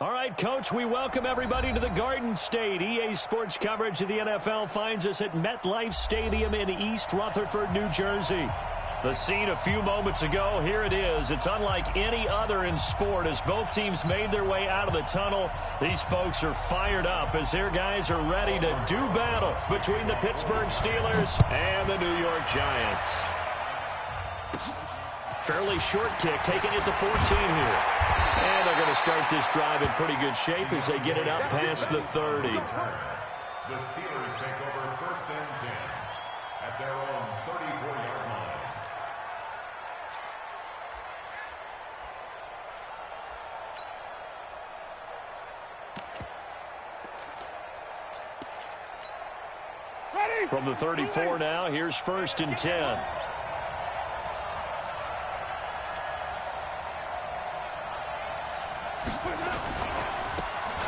All right, Coach, we welcome everybody to the Garden State. EA Sports coverage of the NFL finds us at MetLife Stadium in East Rutherford, New Jersey. The scene a few moments ago, here it is. It's unlike any other in sport as both teams made their way out of the tunnel. These folks are fired up as their guys are ready to do battle between the Pittsburgh Steelers and the New York Giants. Fairly short kick, taking it to 14 here. And they're going to start this drive in pretty good shape as they get it up past the 30. The Steelers take over 1st and 10 at their own 34-yard line. From the 34 now, here's 1st and 10.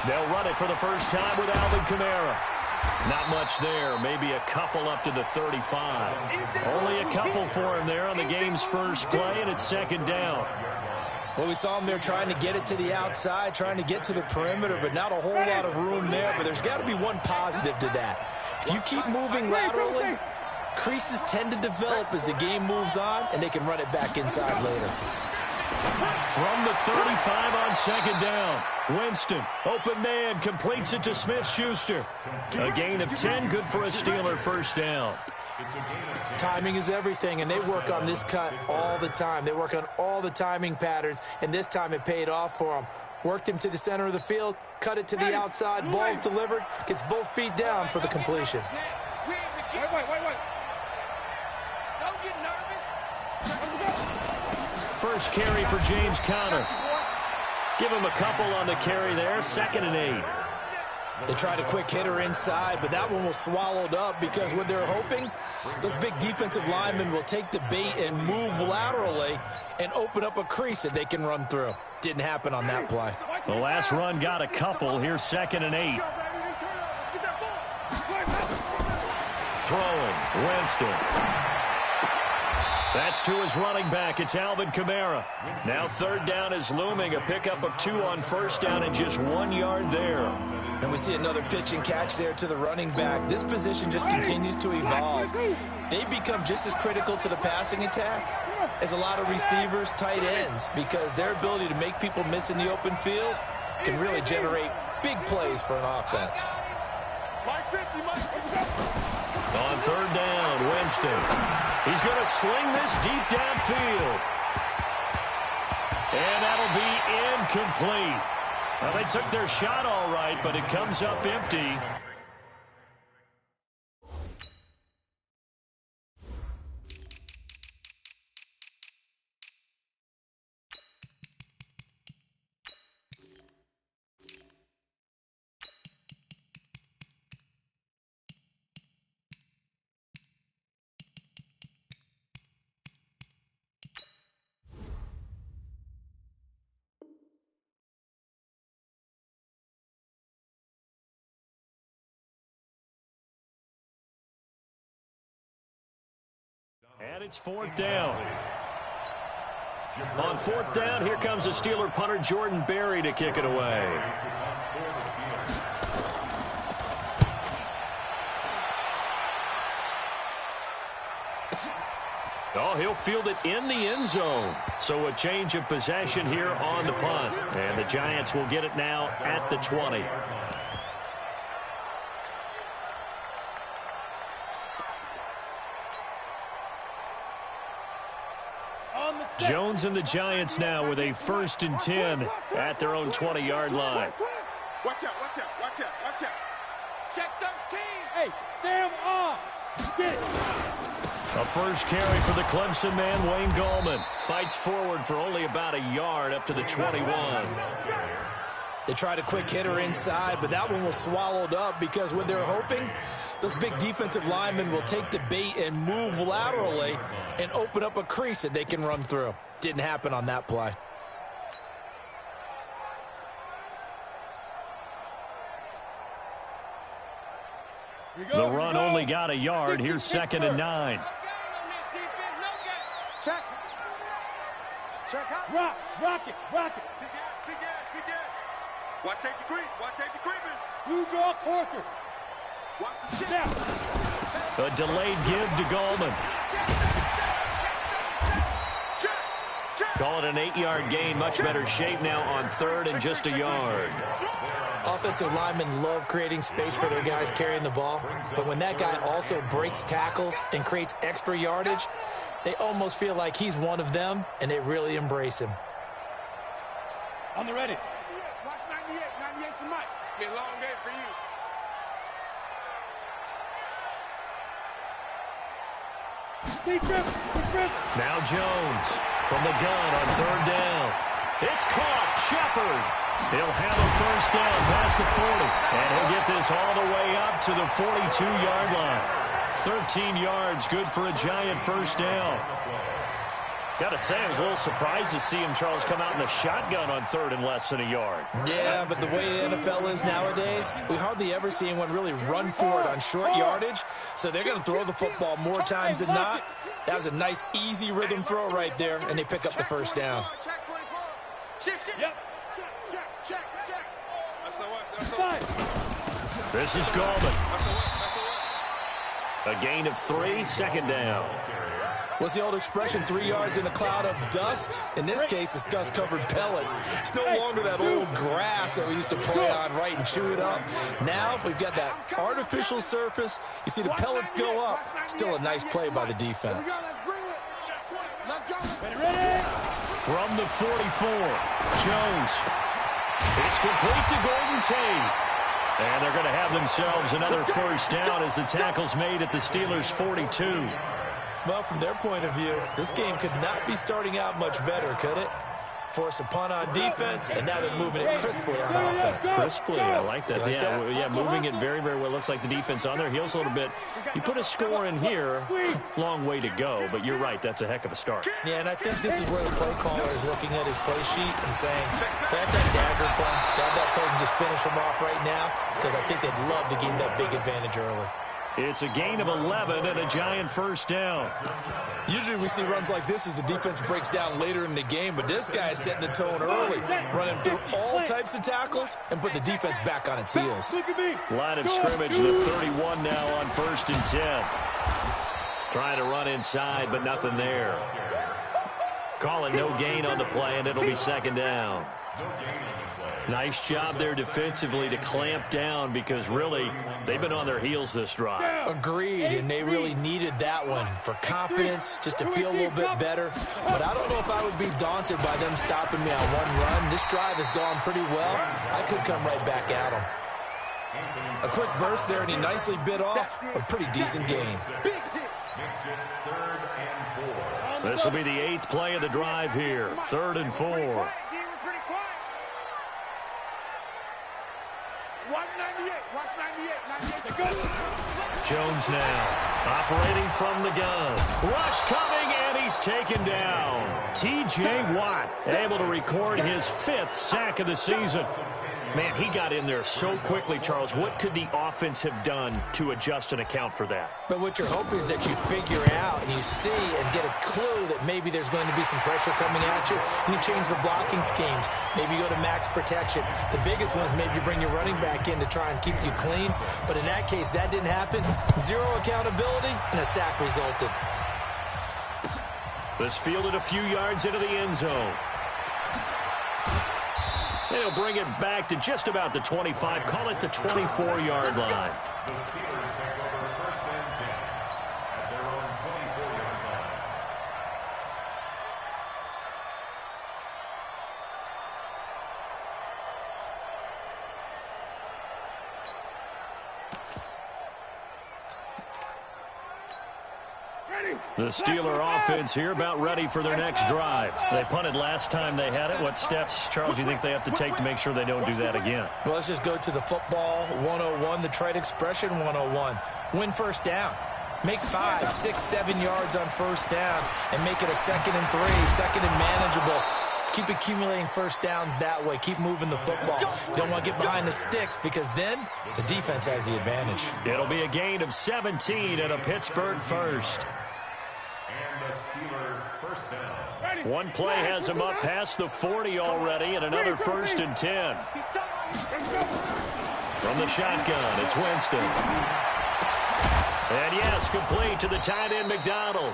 They'll run it for the first time with Alvin Kamara. Not much there. Maybe a couple up to the 35. Only a couple for him there on the game's first play, and it's 2nd down. Well, we saw him there trying to get it to the outside, trying to get to the perimeter, but not a whole lot of room there. But there's got to be one positive to that. If you keep moving laterally, creases tend to develop as the game moves on, and they can run it back inside later. From the 35 on 2nd down. Winston, open man, completes it to Smith-Schuster. A gain of 10, good for a Steeler first down. Timing is everything, and they work on this cut all the time. They work on all the timing patterns, and this time it paid off for them. Worked him to the center of the field, cut it to the outside, ball's delivered, gets both feet down for the completion. First carry for James Conner. Give him a couple on the carry there, 2nd and 8. They tried a quick hitter inside, but that one was swallowed up because what they're hoping, those big defensive linemen will take the bait and move laterally and open up a crease that they can run through. Didn't happen on that play. The last run got a couple. Here's 2nd and 8. Throwing, Winston. That's to his running back. It's Alvin Kamara. Now 3rd down is looming. A pickup of 2 on 1st down and just 1 yard there. And we see another pitch and catch there to the running back. This position just continues to evolve. They become just as critical to the passing attack as a lot of receivers, tight ends, because their ability to make people miss in the open field can really generate big plays for an offense. On 3rd down, Winston. He's going to sling this deep downfield. And that'll be incomplete. Well, they took their shot all right, but it comes up empty. And it's 4th down. On 4th down, here comes a Steeler punter, Jordan Berry, to kick it away. Oh, he'll field it in the end zone. So a change of possession here on the punt. And the Giants will get it now at the 20. Jones and the Giants now with a 1st and 10 at their own 20-yard line. Watch out, watch out, watch out, watch out. Check 13. Hey, Sam off. Get it. A first carry for the Clemson man, Wayne Gallman. Fights forward for only about a yard up to the 21. They tried a quick hitter inside, but that one was swallowed up because what they're hoping, those big defensive linemen will take the bait and move laterally and open up a crease that they can run through. Didn't happen on that play. The run only got a yard. Here's 2nd and 9. Check. Check out. Rock it, rock it. Big Watch safety creep. Watch safety creeping. You draw quarters. Watch the step. A delayed give to Gallman. Call it an 8-yard gain. Much better shape now on 3rd and just a yard. Offensive linemen love creating space for their guys carrying the ball, but when that guy also breaks tackles and creates extra yardage, they almost feel like he's one of them, and they really embrace him. On the ready. Watch 98. 98 for Mike. It's been a long day for you. Now Jones from the gun on 3rd down. It's caught. Shepard. He'll have a first down past the 40. And he'll get this all the way up to the 42-yard line. 13 yards, good for a giant first down. Got to say, I was a little surprised to see him, Charles, come out in the shotgun on 3rd and less than a yard. Yeah, but the way the NFL is nowadays, we hardly ever see anyone really run for it on short yardage. So they're going to throw the football more times than not. That was a nice, easy rhythm throw right there, and they pick up the first down. Yep. Check. This is Gallman. A gain of 3, 2nd down. What's the old expression, 3 yards in a cloud of dust? In this case, it's dust-covered pellets. It's no longer that old grass that we used to play on, right, and chew it up. Now we've got that artificial surface. You see the pellets go up. Still a nice play by the defense. From the 44, Jones. It's complete to Golden Tate. And they're going to have themselves another first down as the tackle's made at the Steelers' 42. Well, from their point of view, this game could not be starting out much better, could it? Force a punt on defense, and now they're moving it crisply on offense. Crisply, I like that. Yeah, moving it very, very well. Looks like the defense on their heels a little bit. You put a score in here, long way to go, but you're right, that's a heck of a start. Yeah, and I think this is where the play caller is looking at his play sheet and saying, grab that dagger play, grab that play and just finish them off right now, because I think they'd love to gain that big advantage early. It's a gain of 11 and a giant first down. Usually we see runs like this as the defense breaks down later in the game, but this guy is setting the tone early, running through all types of tackles and put the defense back on its heels. Line of scrimmage, the 31 now on 1st and 10. Trying to run inside, but nothing there. Calling no gain on the play, and it'll be 2nd down. Nice job there defensively to clamp down because really they've been on their heels this drive. Agreed, and they really needed that one for confidence, just to feel a little bit better. But I don't know if I would be daunted by them stopping me on one run. This drive has gone pretty well. I could come right back at them. A quick burst there, and he nicely bit off a pretty decent gain. This will be the 8th play of the drive here. 3rd and 4. Jones now operating from the gun. Rush coming, and he's taken down. T.J. Watt able to record his 5th sack of the season. Man, he got in there so quickly, Charles. What could the offense have done to adjust and account for that? But what you're hoping is that you figure out and you see and get a clue that maybe there's going to be some pressure coming at you, and you change the blocking schemes. Maybe you go to max protection. The biggest one is maybe you bring your running back in to try and keep you clean. But in that case, that didn't happen. 0 accountability, and a sack resulted. This fielded a few yards into the end zone. They'll bring it back to just about the 25. Call it the 24-yard line. The Steelers take over 1st and 10 at their own 24-yard line. The Steeler offense here about ready for their next drive. They punted last time they had it. What steps, Charles, do you think they have to take to make sure they don't do that again? Well, let's just go to the football 101, the trade expression 101. Win first down. Make 5, 6, 7 yards on first down and make it a 2nd and 3, 2nd and manageable. Keep accumulating first downs that way. Keep moving the football. You don't want to get behind the sticks because then the defense has the advantage. It'll be a gain of 17 and a Pittsburgh first. And the Steelers first down. One play has him up past the 40 already, and another 1st and 10. From the shotgun, it's Winston. And yes, complete to the tight end, McDonald.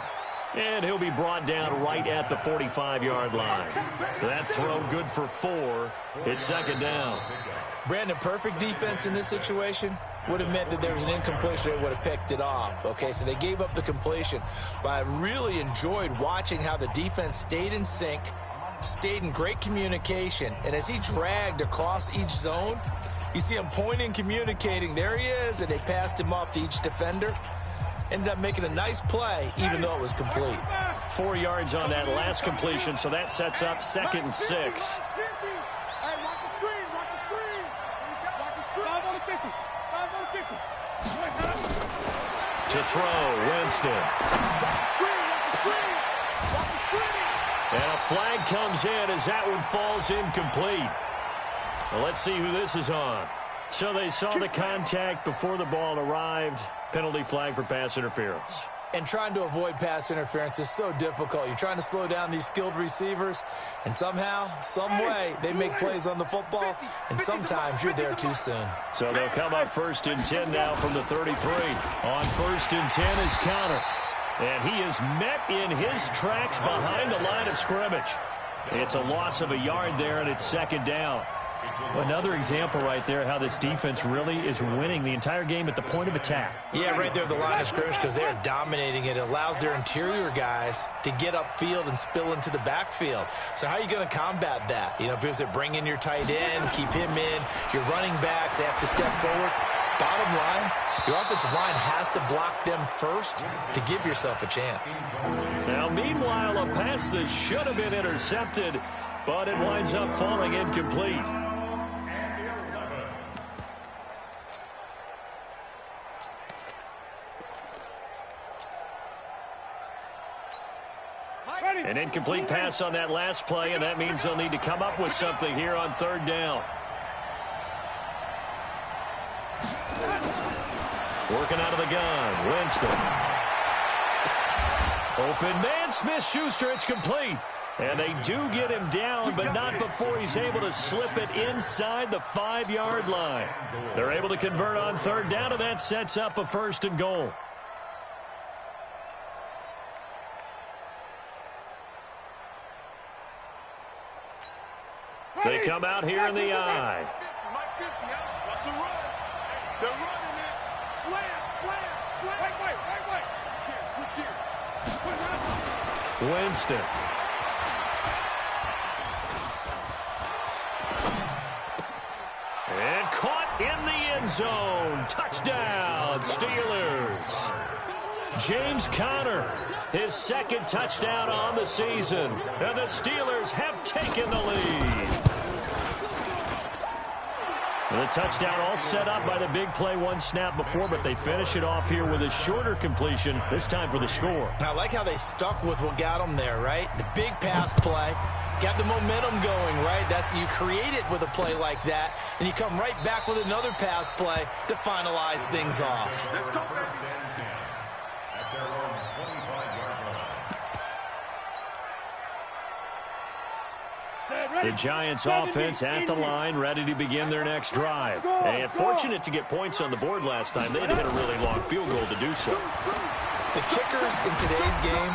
And he'll be brought down right at the 45-yard line. That throw good for 4. It's 2nd down. Brandon, perfect defense in this situation would have meant that there was an incompletion that would have picked it off. Okay, so they gave up the completion. But I really enjoyed watching how the defense stayed in sync, stayed in great communication, and as he dragged across each zone, you see him pointing, communicating. There he is, and they passed him off to each defender. Ended up making a nice play, even though it was complete. 4 yards on that last completion, so that sets up 2nd and 6. To throw, Winston. And a flag comes in as that one falls incomplete. Well, let's see who this is on. So they saw the contact before the ball arrived. Penalty flag for pass interference. And trying to avoid pass interference is so difficult. You're trying to slow down these skilled receivers, and somehow, some way, they make plays on the football, and sometimes you're there too soon. So they'll come up 1st and 10 now from the 33. On 1st and 10 is Connor. And he is met in his tracks behind the line of scrimmage. It's a loss of a yard there, and it's 2nd down. Another example right there how this defense really is winning the entire game at the point of attack. Yeah, right there at the line of scrimmage because they're dominating it. It allows their interior guys to get upfield and spill into the backfield. So how are you going to combat that? You know, because they bring in your tight end, keep him in. Your running backs, they have to step forward. Bottom line, your offensive line has to block them first to give yourself a chance. Now, meanwhile, a pass that should have been intercepted, but it winds up falling incomplete. An incomplete pass on that last play, and that means they'll need to come up with something here on 3rd down. Working out of the gun, Winston. Open man, Smith-Schuster, it's complete. And they do get him down, but not before he's able to slip it inside the 5-yard line. They're able to convert on 3rd down, and that sets up a 1st and goal. They come out here in the I. They're running it. Slam, slam, slam. Wait. Switch gears. Winston. And caught in the end zone. Touchdown, Steelers. James Conner, his 2nd touchdown on the season. And the Steelers have taken the lead. And the touchdown all set up by the big play one snap before, but they finish it off here with a shorter completion, this time for the score. I like how they stuck with what got them there, right? The big pass play. Got the momentum going, right? You create it with a play like that, and you come right back with another pass play to finalize things off. Let's go, baby. At their own 25-yard line. The Giants offense at the line, ready to begin their next drive. And fortunate to get points on the board last time. They had to hit a really long field goal to do so. The kickers in today's game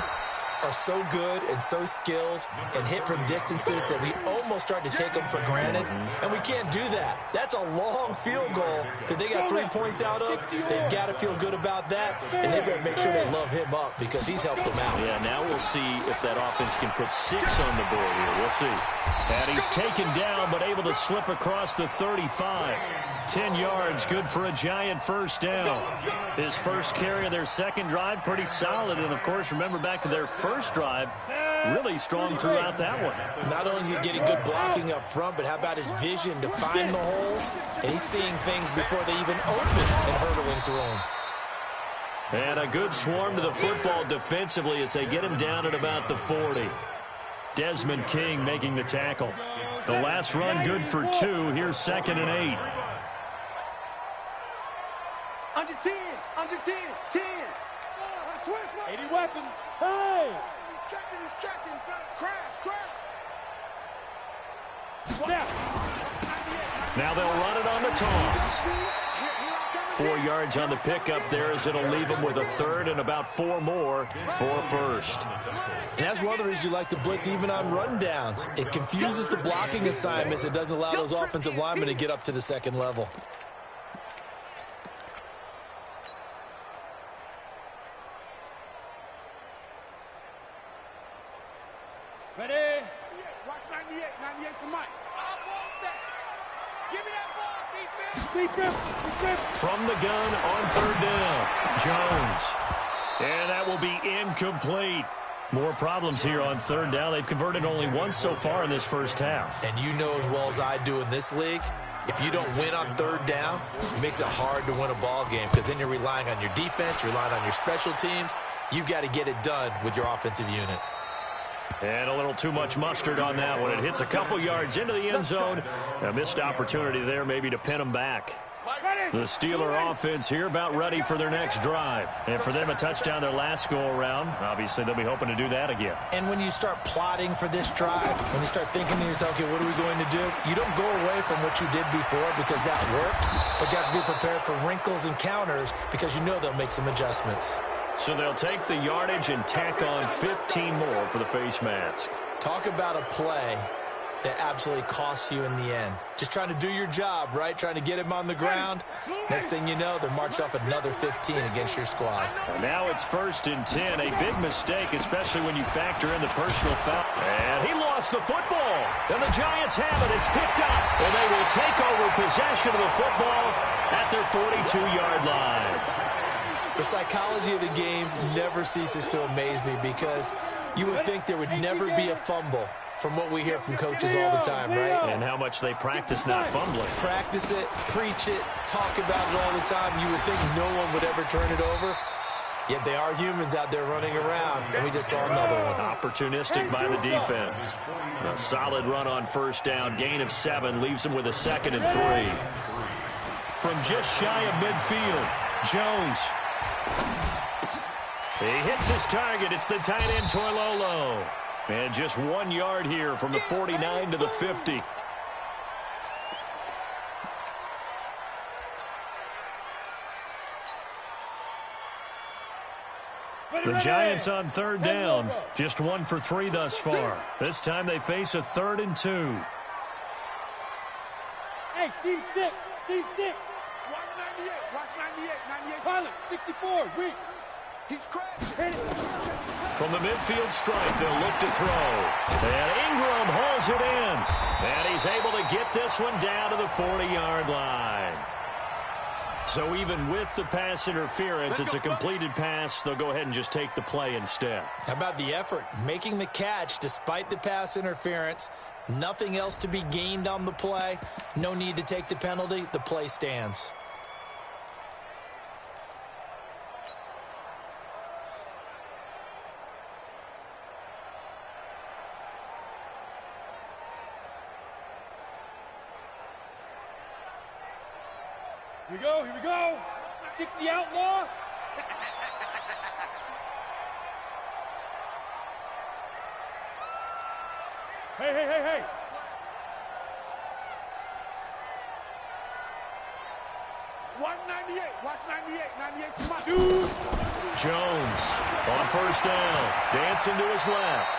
are so good and so skilled and hit from distances that we almost start to take them for granted, and we can't do that. That's a long field goal that they got 3 points out of. They've got to feel good about that, and they better make sure they love him up because he's helped them out. Yeah, now we'll see if that offense can put 6 on the board here. We'll see. And he's taken down but able to slip across the 35. 10 yards, good for a Giant 1st down. His first carry of their 2nd drive, pretty solid. And, of course, remember back to their first drive, really strong throughout that one. Not only is he getting good blocking up front, but how about his vision to find the holes? And he's seeing things before they even open and hurdling through them. And a good swarm to the football defensively as they get him down at about the 40. Desmond King making the tackle. The last run good for 2. Here's 2nd and 8. Under 10, 10. 80 weapons. Hey! He's checking. Crash. Now they'll run it on the toss. 4 yards on the pickup there as it'll leave them with a third and about 4 more for a first. And that's one of the reasons you like to blitz even on rundowns. It confuses the blocking assignments. It doesn't allow those offensive linemen to get up to the second level. Ready? Watch 98. 98 to Mike. I want that. Give me that ball, defense. From the gun on third down, Jones. And that will be incomplete. More problems here on third down. They've converted only once so far in this first half. And you know as well as I do in this league, if you don't win on third down, it makes it hard to win a ball game because then you're relying on your defense, relying on your special teams. You've got to get it done with your offensive unit. And a little too much mustard on that one. It hits a couple yards into the end zone. A missed opportunity there maybe to pin them back. The Steeler offense here about ready for their next drive. And for them, a touchdown their last go-around. Obviously, they'll be hoping to do that again. And when you start plotting for this drive, when you start thinking to yourself, okay, what are we going to do? You don't go away from what you did before because that worked, but you have to be prepared for wrinkles and counters because you know they'll make some adjustments. So they'll take the yardage and tack on 15 more for the face mask. Talk about a play that absolutely costs you in the end. Just trying to do your job, right? Trying to get him on the ground. Next thing you know, they're marched off another 15 against your squad. And now it's 1st and 10. A big mistake, especially when you factor in the personal foul. And he lost the football. And the Giants have it. It's picked up. And they will take over possession of the football at their 42-yard line. The psychology of the game never ceases to amaze me because you would think there would never be a fumble from what we hear from coaches all the time, right? And how much they practice not fumbling. Practice it, preach it, talk about it all the time. You would think no one would ever turn it over. Yet they are humans out there running around, and we just saw another one. Opportunistic by the defense. A solid run on first down. Gain of 7 leaves them with a 2nd and 3. From just shy of midfield, Jones. He hits his target. It's the tight end, Toilolo. And just 1 yard here from the 49 to the 50. The Giants on third down. Just 1 for 3 thus far. This time they face a 3rd and 2. Hey, Team 6. 198. Watch 98. Pilot, 64. Weak. He's crashed. From the midfield stripe, they'll look to throw. And Ingram hauls it in. And he's able to get this one down to the 40-yard line. So even with the pass interference, it's a completed pass. They'll go ahead and just take the play instead. How about the effort? Making the catch despite the pass interference. Nothing else to be gained on the play. No need to take the penalty. The play stands. Here we go. 60 outlaw. Hey. Watch 98. 98's my shoot. Jones on first down. Dancing to his left.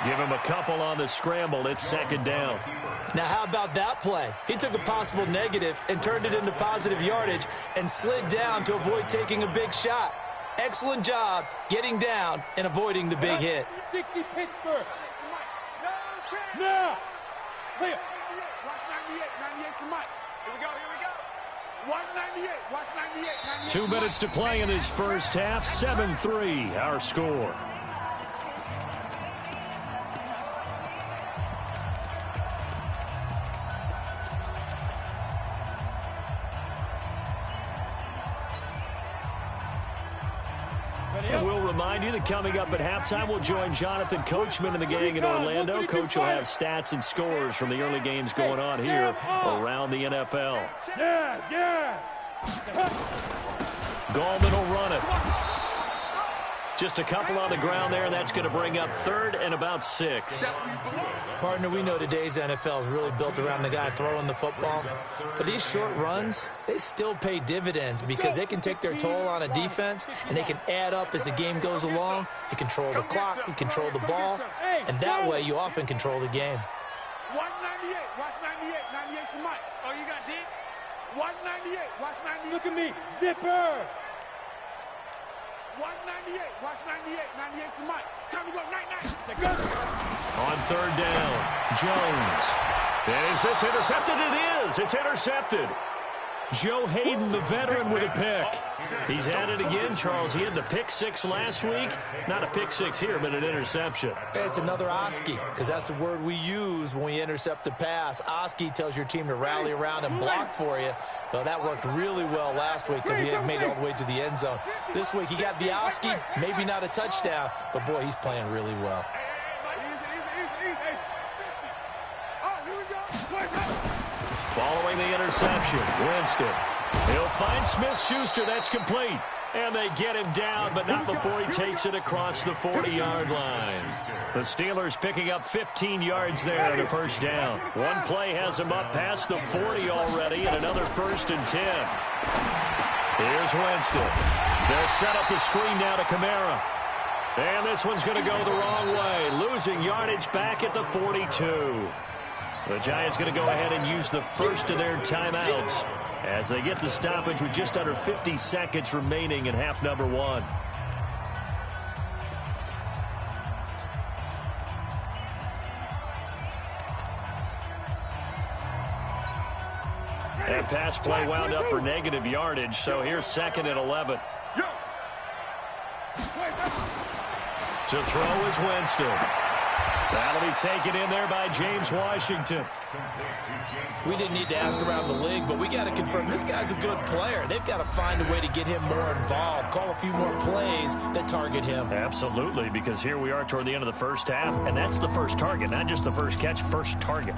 Give him a couple on the scramble. It's 2nd down. Now, how about that play? He took a possible negative and turned it into positive yardage and slid down to avoid taking a big shot. Excellent job getting down and avoiding the big hit. 60 Pittsburgh. No. Clear. Watch 98. 98's Mike. Here we go. 198. Watch 98. 2 minutes to play in this first half. 7-3, our score. And we'll remind you that coming up at halftime, we'll join Jonathan Coachman and the gang in Orlando. Coach will have stats and scores from the early games going on here around the NFL. Yes. Gallman will run it. Just a couple on the ground there, and that's going to bring up 3rd and about 6. Partner, we know today's NFL is really built around the guy throwing the football. But these short runs, they still pay dividends because they can take their toll on a defense, and they can add up as the game goes along. You control the clock, you control the ball, and that way you often control the game. 198. Watch 98. 98 to Mike. Oh, you got D? 198. Watch 98. Look at me. Zipper. 198. Watch 98. 98 to Mike. Time to go. Night. On 3rd down, Jones. Is this intercepted? It is. It's intercepted. Joe Hayden, the veteran, with a pick. He's had it again, Charles. He had the pick 6 last week. Not a pick 6 here, but an interception. It's another Oski, because that's the word we use when we intercept a pass. Oski tells your team to rally around and block for you. Well, that worked really well last week because he had made it all the way to the end zone. This week he got the Oski, maybe not a touchdown, but boy, he's playing really well. Following the interception, Winston. He'll find Smith-Schuster. That's complete. And they get him down, but not before he takes it across the 40-yard line. The Steelers picking up 15 yards there at a 1st down. One play has them up past the 40 already, and another 1st and 10. Here's Winston. They'll set up the screen now to Kamara. And this one's going to go the wrong way, losing yardage back at the 42. The Giants going to go ahead and use the first of their timeouts as they get the stoppage with just under 50 seconds remaining in half number 1. That pass play wound up for negative yardage, so here's 2nd and 11. To throw is Winston. That'll be taken in there by James Washington. We didn't need to ask around the league, but we got to confirm this guy's a good player. They've got to find a way to get him more involved, call a few more plays that target him. Absolutely, because here we are toward the end of the 1st half, and that's the first target, not just the first catch, first target.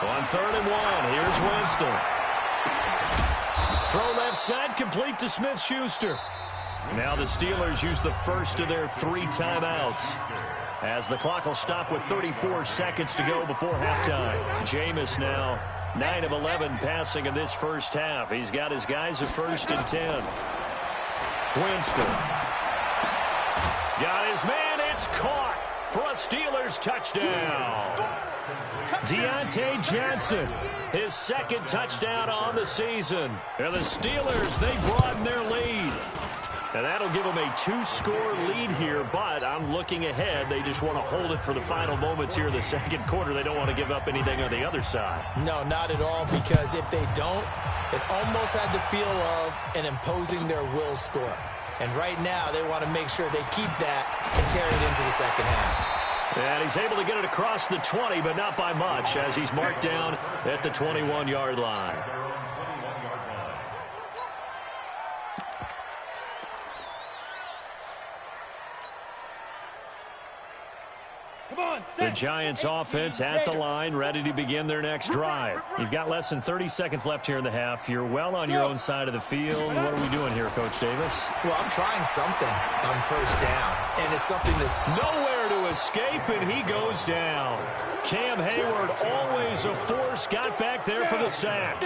On 3rd and 1, here's Winston. Throw left side, complete to Smith-Schuster. Now the Steelers use the first of their 3 timeouts, as the clock will stop with 34 seconds to go before halftime. Jameis now 9 of 11 passing in this 1st half. He's got his guys at 1st and 10. Winston. Got his man. It's caught for a Steelers touchdown. Deontay Johnson, his 2nd touchdown on the season. And the Steelers, they broaden their lead. And that'll give them a 2-score lead here, but I'm looking ahead. They just want to hold it for the final moments here in the 2nd quarter. They don't want to give up anything on the other side. No, not at all, because if they don't, it almost had the feel of an imposing their will score. And right now, they want to make sure they keep that and carry it into the 2nd half. And he's able to get it across the 20, but not by much, as he's marked down at the 21-yard line. The Giants offense at the line, ready to begin their next drive. You've got less than 30 seconds left here in the half. You're well on your own side of the field. What are we doing here, Coach Davis? Well, I'm trying something on 1st down, and it's something that's nowhere to escape, and he goes down. Cam Hayward, always a force, got back there for the sack.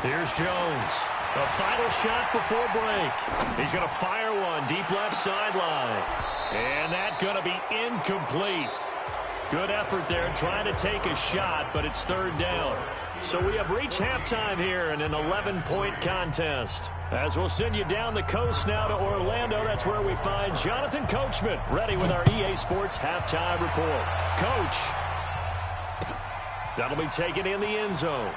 Here's Jones. A final shot before break. He's going to fire one deep left sideline. And that's going to be incomplete. Good effort there trying to take a shot, but it's 3rd down. So we have reached halftime here in an 11-point contest. As we'll send you down the coast now to Orlando, that's where we find Jonathan Coachman, ready with our EA Sports halftime report. Coach, that'll be taken in the end zone.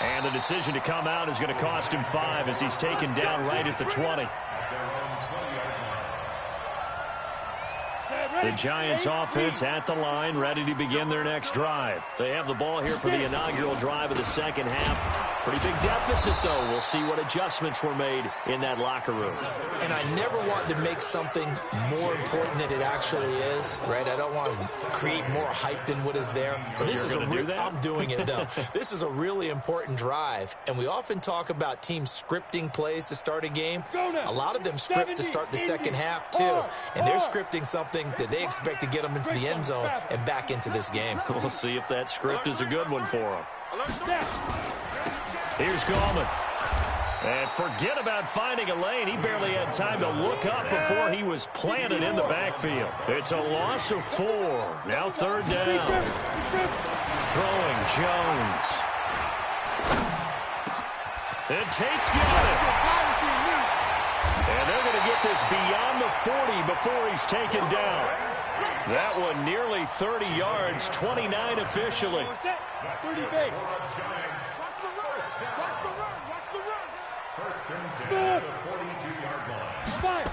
And the decision to come out is going to cost him 5 as he's taken down right at the 20. The Giants offense at the line, ready to begin their next drive. They have the ball here for the inaugural drive of the second half. Pretty big deficit, though. We'll see what adjustments were made in that locker room. And I never want to make something more important than it actually is, right? I don't want to create more hype than what is there. But this is I'm doing it, though. This is a really important drive. And we often talk about teams scripting plays to start a game. A lot of them script to start the second half, too. And they're scripting something that they expect to get them into the end zone and back into this game. We'll see if that script is a good one for them. Here's Gallman. And forget about finding a lane. He barely had time to look up before he was planted in the backfield. It's a loss of 4. Now third down. Throwing Jones. And Tate's got it. And they're going to get this beyond the 40 before he's taken down. That one nearly 30 yards, 29 officially. 30 base. First and 10 at the 42-yard line.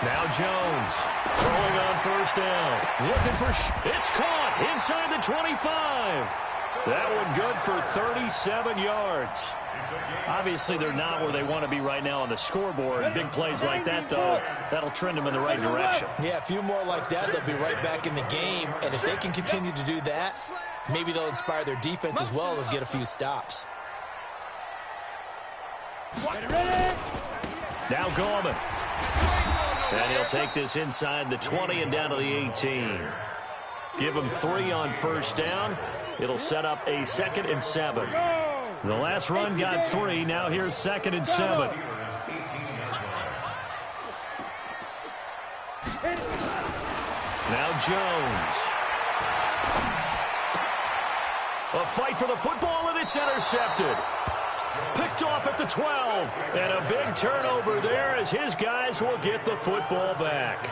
Now Jones throwing on first down. Looking for it's caught inside the 25. That one good for 37 yards. Obviously, they're not where they want to be right now on the scoreboard. Big plays like that, though, that'll trend them in the right direction. Yeah, a few more like that, they'll be right back in the game. And if they can continue to do that, maybe they'll inspire their defense as well. They'll get a few stops. Now Gallman. And he'll take this inside the 20 and down to the 18. Give him 3 on first down. It'll set up a 2nd and 7. The last run got 3. Now here's 2nd and 7. Now Jones. A fight for the football, and it's intercepted. Picked off at the 12. And a big turnover there as his guys will get the football back.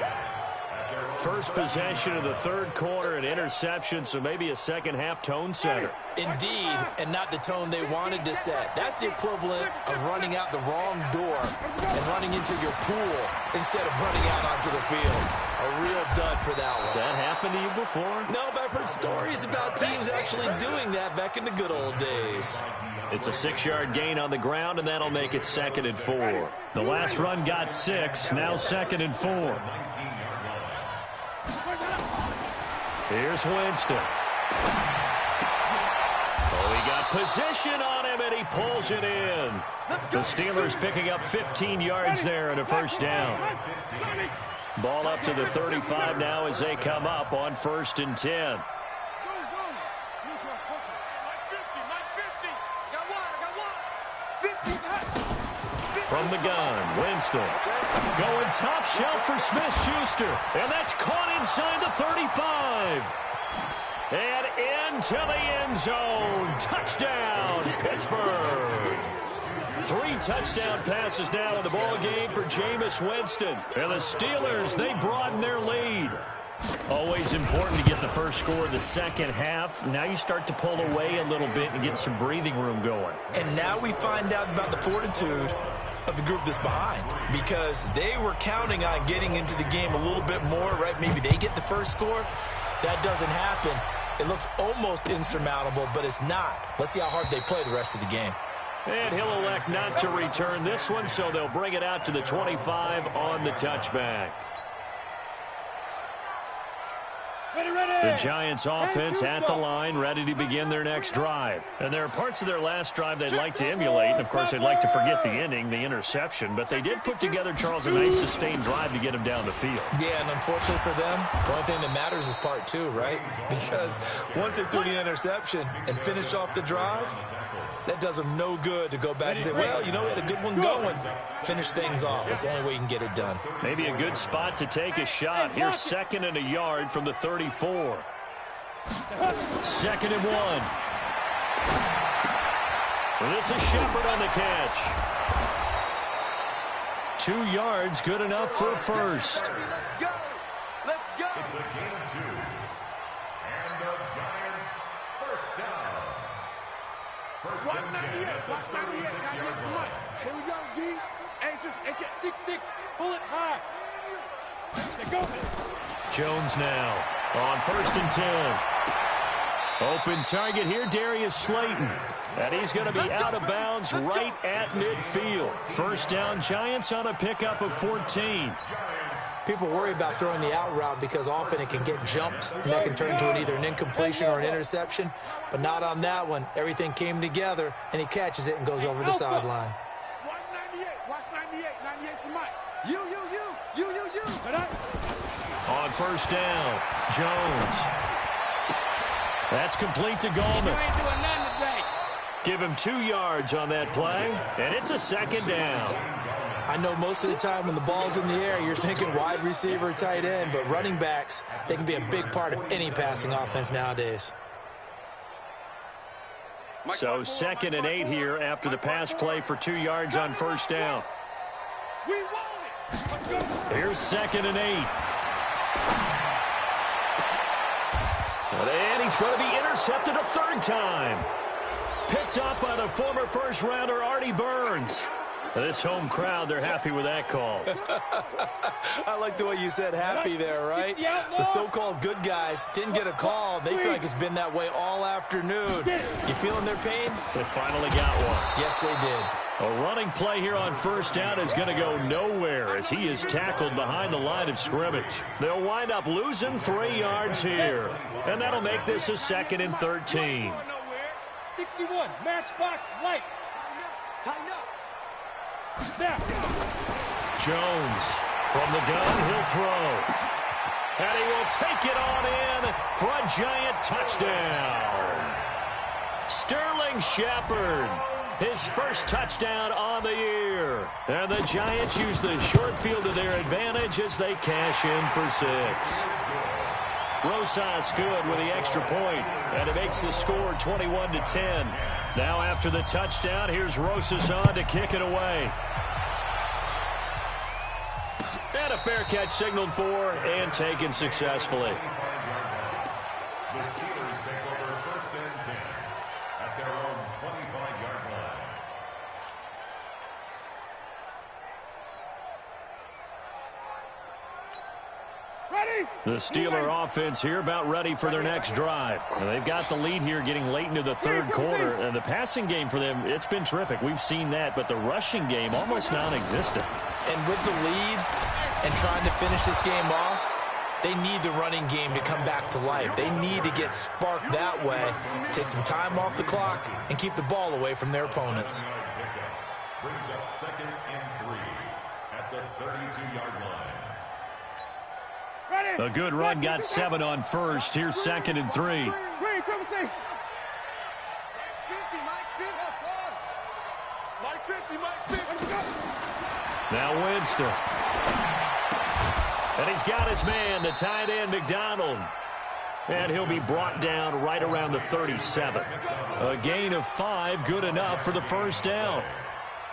First possession of the third quarter, an interception, so maybe a second-half tone setter. Indeed, and not the tone they wanted to set. That's the equivalent of running out the wrong door and running into your pool instead of running out onto the field. A real dud for that one. Has that happened to you before? No, but I've heard stories about teams actually doing that back in the good old days. It's a 6-yard gain on the ground, and that'll make it 2nd and 4. The last run got 6, now 2nd and 4. Here's Winston. Oh, he got position on him, and he pulls it in. The Steelers picking up 15 yards there and a first down. Ball up to the 35 now as they come up on 1st and 10. From the gun, Winston going top shelf for Smith-Schuster, and that's caught inside the 35. And into the end zone. Touchdown, Pittsburgh. 3 touchdown passes now in the ball game for Jameis Winston. And the Steelers, they broaden their lead. Always important to get the first score of the second half. Now you start to pull away a little bit and get some breathing room going. And now we find out about the fortitude of the group that's behind, because they were counting on getting into the game a little bit more, right? Maybe they get the first score. That doesn't happen. It looks almost insurmountable, but it's not. Let's see how hard they play the rest of the game. And he'll elect not to return this one, so they'll bring it out to the 25 on the touchback. The Giants offense at the line, ready to begin their next drive. And there are parts of their last drive they'd like to emulate. And, of course, they'd like to forget the inning, the interception. But they did put together, Charles, a nice sustained drive to get him down the field. Yeah, and unfortunately for them, the only thing that matters is part 2, right? Because once they threw the interception and finished off the drive, that does them no good to go back and say, well, you know, we had a good one going. Finish things off. That's the only way you can get it done. Maybe a good spot to take a shot. Here's 2nd and a yard from the 34. 2nd and 1. This is Shepard on the catch. 2 yards, good enough for a first. Let's go. It's a gain of 2. And the Giants first down. First Watch and 10 98, at the watch 98, 36-yard tonight. line. Here we go, D. Hey, just 6-6, pull it high. Go. Jones now on 1st and 10. Open target here, Darius Slayton. And he's going to be out of bounds right at midfield. First down, Giants on a pickup of 14. People worry about throwing the out route because often it can get jumped, and that can turn into either an incompletion or an interception. But not on that one. Everything came together, and he catches it and goes over the sideline. Watch 98. Watch 98. 98 to Mike. You. On first down, Jones. That's complete to Gallman. You ain't doing nothing today. Give him 2 yards on that play, and it's a second down. I know most of the time when the ball's in the air, you're thinking wide receiver, tight end, but running backs, they can be a big part of any passing offense nowadays. So 2nd and 8 here after the pass play for 2 yards on first down. We want it. Here's 2nd and 8. And he's going to be intercepted a 3rd time. Picked up by the former first-rounder Artie Burns. This home crowd, they're happy with that call. I like the way you said happy there, right? The so-called good guys didn't get a call. They feel like it's been that way all afternoon. You feeling their pain? They finally got one. Yes, they did. A running play here on first down is going to go nowhere as he is tackled behind the line of scrimmage. They'll wind up losing 3 yards here, and that'll make this a 2nd and 13. 61, Matchbox lights. Tighten up. There. Jones from the gun, he'll throw. And he will take it on in for a giant touchdown. Sterling Shepard, his first touchdown on the year. And the Giants use the short field to their advantage as they cash in for 6. Rosas good with the extra point, and it makes the score 21-10. Now after the touchdown, here's Rosas on to kick it away. And a fair catch signaled for and taken successfully. The Steelers take over 1st and 10 at their own 25-yard line. Ready? The Steeler offense here about ready for their next drive. And they've got the lead here getting late into the 3rd quarter. And the passing game for them, it's been terrific. We've seen that. But the rushing game almost non-existent. And with the lead and trying to finish this game off, they need the running game to come back to life. They need to get sparked that way, take some time off the clock, and keep the ball away from their opponents. Brings up 2nd and 3 at the 32-yard line. Ready? A good run got 7 on first. Here's 2nd and 3. Ready, come and Now Winston. And he's got his man, the tight end, McDonald. And he'll be brought down right around the 37. A gain of 5, good enough for the first down.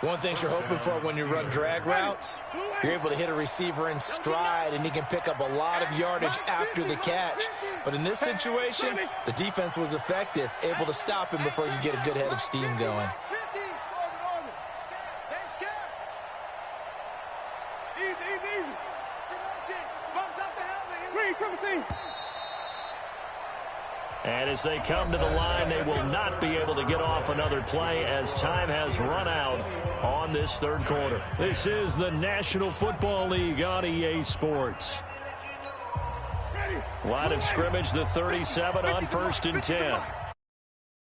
One thing you're hoping for when you run drag routes, you're able to hit a receiver in stride, and he can pick up a lot of yardage after the catch. But in this situation, the defense was effective, able to stop him before he could get a good head of steam going. And as they come to the line, they will not be able to get off another play as time has run out on this 3rd quarter. This is the National Football League on EA Sports. Line of scrimmage, the 37 on 1st and 10.